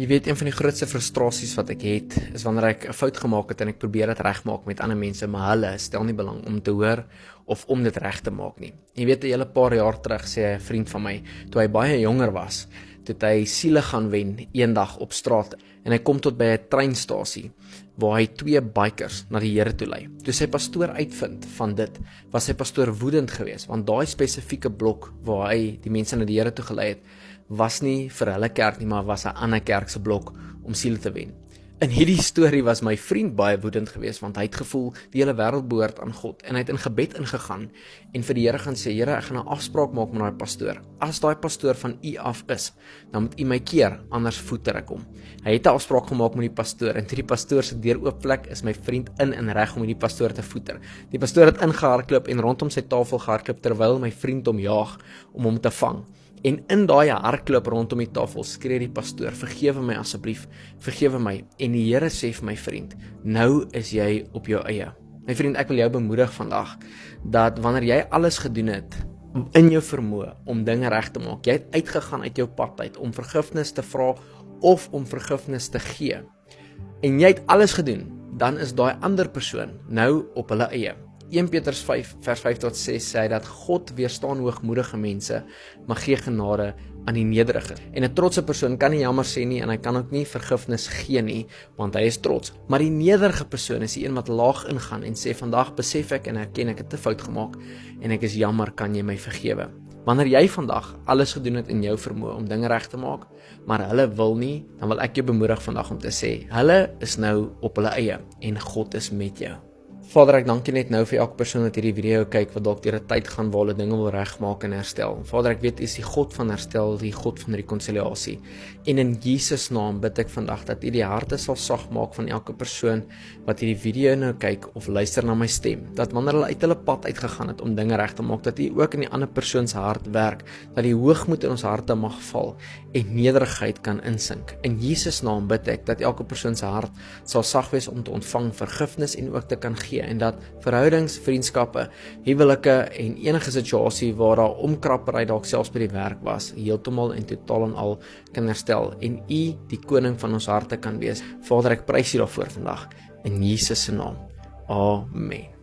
Jy weet, een van die grootste frustrasies wat ek het, is wanneer ek 'n fout gemaak het en ek probeer dit regmaak met ander mense, maar hulle stel nie belang om te hoor of om dit reg te maak nie. Jy weet, 'n hele paar jaar terug sê 'n vriend van my, toe hy baie jonger was, toe hy siele gaan wen eendag op straat en hy kom tot by 'n treinstasie waar hy 2 bikers na die Here toe lei. Toe sy pastoor uitvind van dit, was sy pastoor woedend geweest, want daai spesifieke blok waar hy die mense na die Here toe gelei het, was nie vir hulle kerk nie, maar was 'n ander kerk se blok om siele te wen. In hierdie storie was my vriend baie woedend geweest, want hy het gevoel die hele wêreld behoort aan God en hy het in gebed ingegaan en vir die Here gaan sê, Here, ek gaan 'n afspraak maak met daai pastoor. As daai pastoor van U af is, dan moet U my keer, anders voeter ek hom. Hy het 'n afspraak gemaak met die pastoor en toe die pastoor se deur oopplek, is my vriend in reg om die pastoor te voeter. Die pastoor het ingehardloop en rondom sy tafel gehardloop terwyl my vriend hom jaag om hom te vang. En in daai hardloop rondom die tafel skree die pastoor, vergewe my asseblief, vergewe my. En die Here sê vir my vriend, nou is jy op jou eie. My vriend, ek wil jou bemoedig vandag, dat wanneer jy alles gedoen het, in jou vermoë om dinge reg te maak, jy het uitgegaan uit jou pad uit, om vergifnis te vra, of om vergifnis te gee, en jy het alles gedoen, dan is daai ander persoon nou op hulle eie. 1 Petrus 5 vers 5-6 sê dat God weerstaan hoogmoedige mense, maar gee genade aan die nederiges. En 'n trotse persoon kan nie jammer sê nie en hy kan ook nie vergifnis gee nie, want hy is trots. Maar die nederige persoon is die een wat laag ingaan en sê, vandag besef ek en erken ek het 'n fout gemaak en ek is jammer, kan jy my vergewe? Wanneer jy vandag alles gedoen het in jou vermoë om dinge reg te maak, maar hulle wil nie, dan wil ek jou bemoedig vandag om te sê, hulle is nou op hulle eie en God is met jou. Vader, ek dank U net nou vir elke persoon wat hierdie video kyk, wat dalk deur 'n tyd gaan waar hulle dinge wil regmaak en herstel. Vader, ek weet U is die God van herstel, die God van rekonsiliasie. En in Jesus naam bid ek vandag dat U die harte sal sag maak van elke persoon wat hierdie video nou kyk of luister na my stem. Dat wanneer hulle uit hulle pad uitgegaan het om dinge reg te maak, dat U ook in die ander persoon se hart werk, dat die hoogmoed in ons harte mag val en nederigheid kan insink. In Jesus naam bid ek dat elke persoon se hart sal sag wees om te ontvang vergifnis en ook te kan gee, en dat verhoudings, vriendskappe, huwelike en enige situasie waar daar omkrappery dalk selfs by die werk was, heeltemal en totaal en al kan herstel en U die koning van ons harte kan wees. Vader, ek prys U daarvoor vandag in Jesus se naam. Amen.